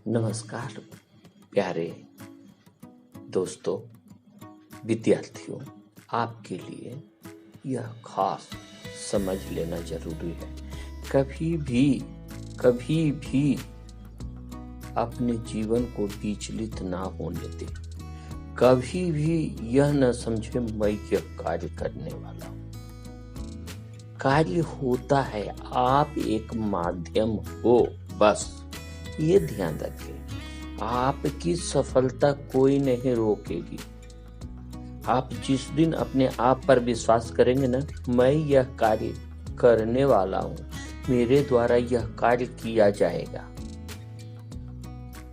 नमस्कार प्यारे दोस्तों, विद्यार्थियों। आपके लिए यह खास समझ लेना जरूरी है। कभी भी अपने जीवन को विचलित ना होने दें। कभी भी यह न समझे मैं यह कार्य करने वाला हूँ। कार्य होता है, आप एक माध्यम हो, बस ये ध्यान रखें। आपकी सफलता कोई नहीं रोकेगी। आप जिस दिन अपने आप पर विश्वास करेंगे ना, मैं यह कार्य करने वाला हूँ, मेरे द्वारा यह कार्य किया जाएगा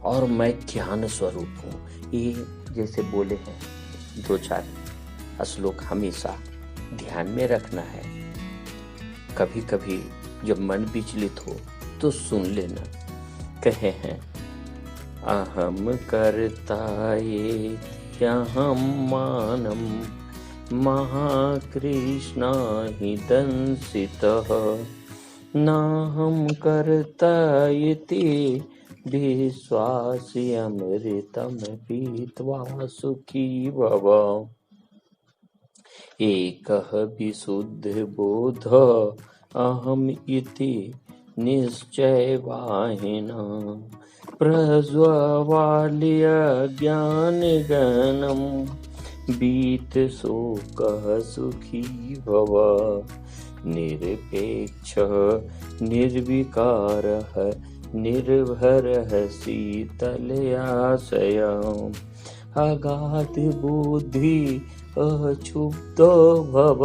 और मैं ज्ञान स्वरूप हूँ, ये जैसे बोले हैं 2-4 श्लोक हमेशा ध्यान में रखना है। कभी कभी जब मन विचलित हो तो सुन लेना। कहे हैं, अहम कर्ता ये ह्यहम मानम महाकृष्णा हि दंसितः नाहम कर्ता इति विश्वासी अमृतम पीत्वा सुखी भव। एकः विशुद्ध बोध अहम इति निश्चयवाहिना प्रज्वल्य ज्ञानगणं बीत शोकः सुखी भव। निरपेक्षः निर्विकारः निर्भरः शीतलयाशयम् अगाध बुद्धि अक्षुब्धो भव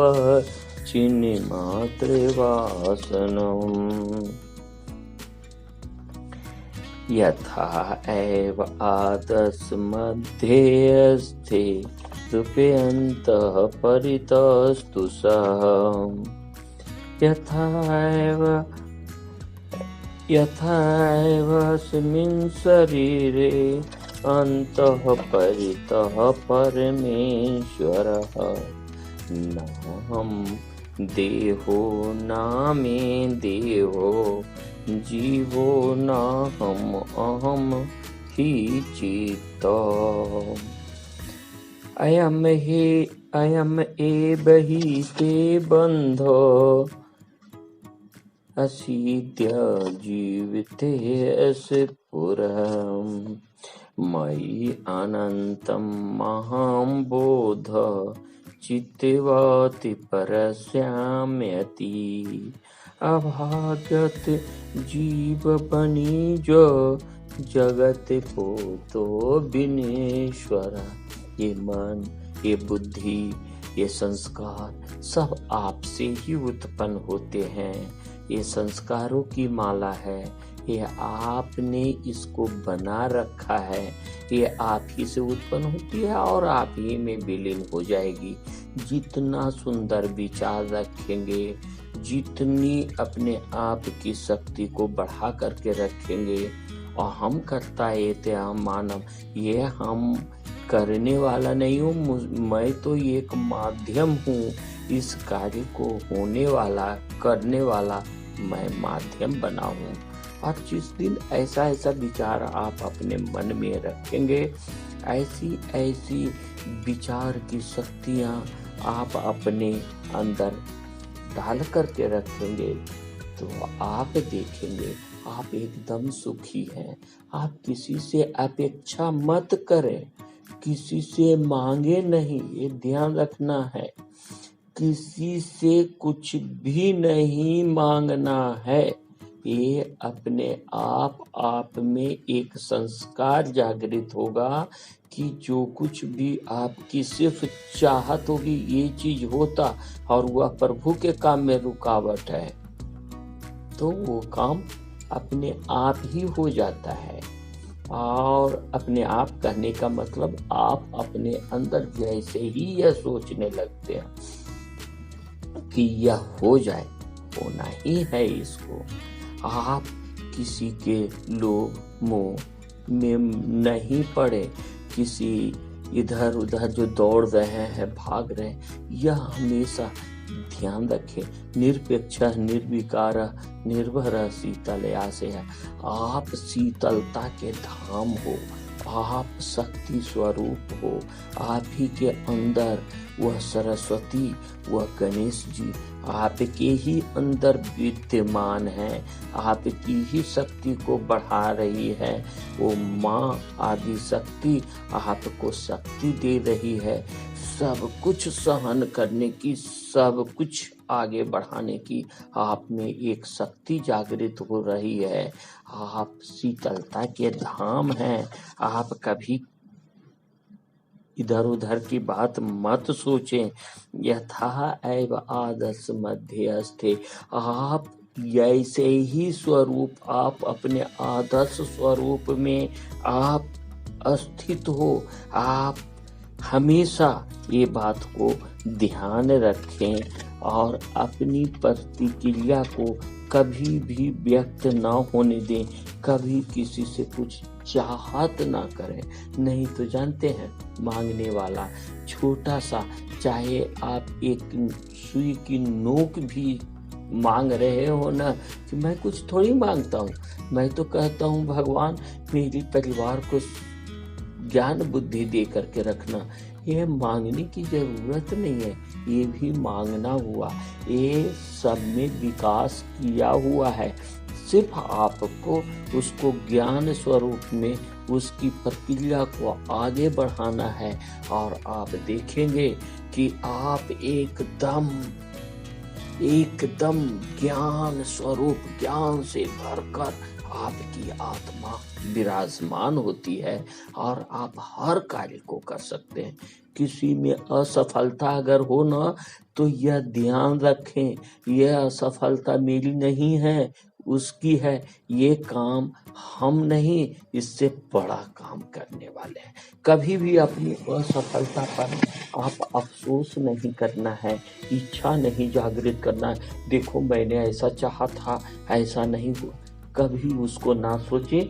चिन्मात्र वासनम्। यथा एव आदर्श मध्ये अस्ति रूपयन्तः परितस्तु सः यथा एव अस्मिन् शरीरे अन्तः परितः परमेश्वरः। नाहं देहो नामे देहो जीवो नाहम् अहम् हि चित्। अयम् एव हि ते बन्धो असीद्य जीविते अस्य पुरः मयि अनन्तं महां बोध चित्तवति परस्याम्यति। अभागत जीव बनीज जगत पोतो विनेश्वर। ये मन, ये बुद्धि, ये संस्कार सब आपसे ही उत्पन्न होते हैं। ये संस्कारों की माला है, ये आपने इसको बना रखा है। ये आप ही से उत्पन्न होती है और आप ही में विलीन हो जाएगी। जितना सुंदर विचार रखेंगे, जितनी अपने आप की शक्ति को बढ़ा करके रखेंगे, और हम करता है ते हम मानव, ये हम करने वाला नहीं हूँ, मैं तो एक माध्यम हूँ। इस कार्य को होने वाला, करने वाला मैं माध्यम बना हूँ। और जिस दिन ऐसा विचार आप अपने मन में रखेंगे, ऐसी विचार की शक्तियाँ आप अपने अंदर डाल करके रखेंगे, तो आप देखेंगे आप एकदम सुखी हैं। आप किसी से अपेक्षा मत करें, किसी से मांगे नहीं, ये ध्यान रखना है। किसी से कुछ भी नहीं मांगना है। ये अपने आप में एक संस्कार जागृत होगा कि जो कुछ भी आपकी सिर्फ चाहत होगी, ये चीज होता, और वह प्रभु के काम में रुकावट है, तो वो काम अपने आप ही हो जाता है। और अपने आप कहने का मतलब, आप अपने अंदर जैसे ही यह सोचने लगते हैं कि यह हो जाए, होना ही है इसको। आप किसी के लोभ मोह में नहीं पड़े, किसी इधर उधर जो दौड़ रहे हैं, भाग रहे हैं, यह हमेशा ध्यान रखें, निरपेक्ष निर्विकार निर्भर शीतल आशय। आप शीतलता के धाम हो, आप शक्ति स्वरूप हो, आप ही के अंदर वह सरस्वती, वह गणेश जी आपके ही अंदर विद्यमान है, आपकी ही शक्ति को बढ़ा रही है। वो माँ आदि शक्ति आपको शक्ति दे रही है, सब कुछ सहन करने की, सब कुछ आगे बढ़ाने की आप में एक शक्ति जागृत हो रही है। आप शीतलता के धाम हैं। आप कभी इधर उधर की बात मत सोचें। यथा एव आदर्श मध्यस्थे, आप ऐसे ही स्वरूप, आप अपने आदर्श स्वरूप में आप स्थित हो। आप हमेशा ये बात को ध्यान रखें और अपनी प्रतिक्रिया को कभी भी व्यक्त ना होने दें, कभी किसी से कुछ चाहत ना करें। नहीं तो जानते हैं, मांगने वाला छोटा सा, चाहे आप एक सुई की नोक भी मांग रहे हो ना, कि मैं कुछ थोड़ी मांगता हूँ, मैं तो कहता हूँ भगवान मेरे परिवार को ज्ञान बुद्धि दे करके रखना। ये मांगने की जरूरत नहीं है, ये भी मांगना हुआ, ये सब में विकास किया हुआ है। सिर्फ आपको उसको ज्ञान स्वरूप में उसकी प्रक्रिया को आगे बढ़ाना है, और आप देखेंगे कि आप एकदम ज्ञान स्वरूप, ज्ञान से भरकर आपकी आत्मा विराजमान होती है और आप हर कार्य को कर सकते हैं। किसी में असफलता अगर हो ना, तो यह ध्यान रखें, यह असफलता मेरी नहीं है, उसकी है। ये काम हम नहीं, इससे बड़ा काम करने वाले हैं। कभी भी अपनी असफलता पर आप अफसोस नहीं करना है, इच्छा नहीं जागृत करना है। देखो मैंने ऐसा चाहा था, ऐसा नहीं हुआ, कभी उसको ना सोचे।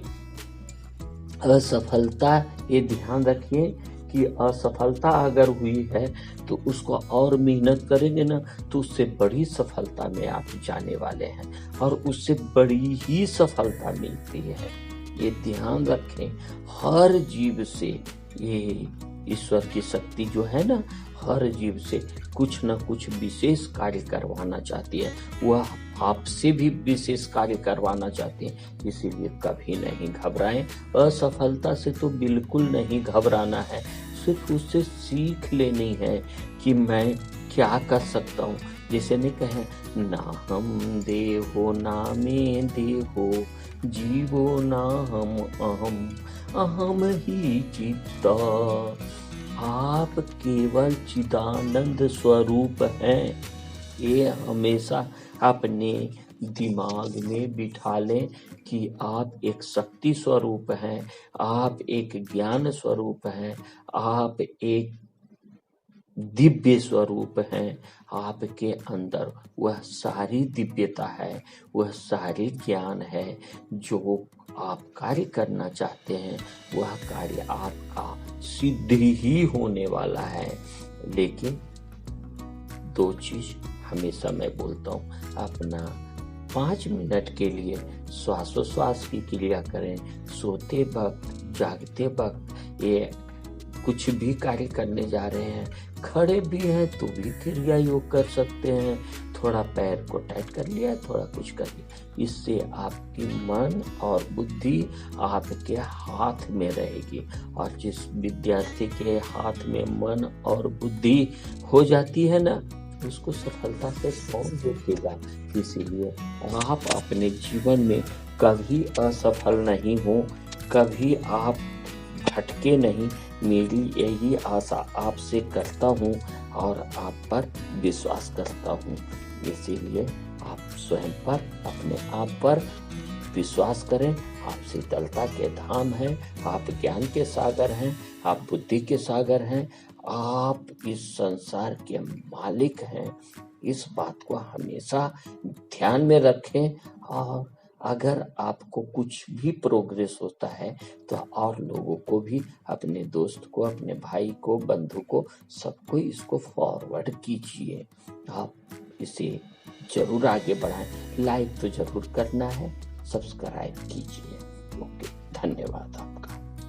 असफलता, ये ध्यान रखिए कि असफलता अगर हुई है तो उसको और मेहनत करेंगे ना, तो उससे बड़ी सफलता में आप जाने वाले हैं, और उससे बड़ी ही सफलता मिलती है। ये ध्यान रखें। हर जीव से ये ईश्वर की शक्ति जो है ना, हर जीव से कुछ न कुछ विशेष कार्य करवाना चाहती है। वह आपसे भी विशेष कार्य करवाना चाहते हैं, इसीलिए कभी नहीं घबराएं। असफलता से तो बिल्कुल नहीं घबराना है, सिर्फ उससे सीख लेनी है कि मैं क्या कर सकता हूँ। जैसे नहीं कहे, ना हम देहो ना में देहो, जीवो ना हम अहम, अहम ही चित्त। आप केवल चिदानंद स्वरूप हैं, ये हमेशा अपने दिमाग में बिठा लें कि आप एक शक्ति स्वरूप हैं, आप एक ज्ञान स्वरूप हैं, आप एक दिव्य स्वरूप हैं। आपके अंदर वह सारी दिव्यता है, वह सारी ज्ञान है। जो आप कार्य करना चाहते हैं वह कार्य आपका सिद्ध ही होने वाला है। लेकिन दो चीज हमेशा मैं बोलता हूँ, अपना 5 मिनट के लिए श्वासोश्वास की क्रिया करें। सोते वक्त, जागते वक्त, ये कुछ भी कार्य करने जा रहे हैं, खड़े भी हैं तो भी क्रिया योग कर सकते हैं। थोड़ा पैर को टाइट कर लिया, थोड़ा कुछ कर लिया, इससे आपकी मन और बुद्धि आपके हाथ में रहेगी। और जिस विद्यार्थी के हाथ में मन और बुद्धि हो जाती है ना, उसको सफलता से कौन रोकेगा। इसीलिए आप अपने जीवन में कभी असफल नहीं हो, कभी आप भटके नहीं। मेरी यही आशा आपसे करता हूँ और आप पर विश्वास करता हूँ। इसीलिए आप स्वयं पर, अपने आप पर विश्वास करें। आप शीतलता के धाम हैं, आप ज्ञान के सागर हैं, आप बुद्धि के सागर हैं, आप इस संसार के मालिक हैं। इस बात को हमेशा ध्यान में रखें। और अगर आपको कुछ भी प्रोग्रेस होता है तो और लोगों को भी, अपने दोस्त को, अपने भाई को, बंधु को, सबको इसको फॉरवर्ड कीजिए। आप इसे जरूर आगे बढ़ाएं। लाइक तो जरूर करना है, सब्सक्राइब कीजिए। ओके, धन्यवाद।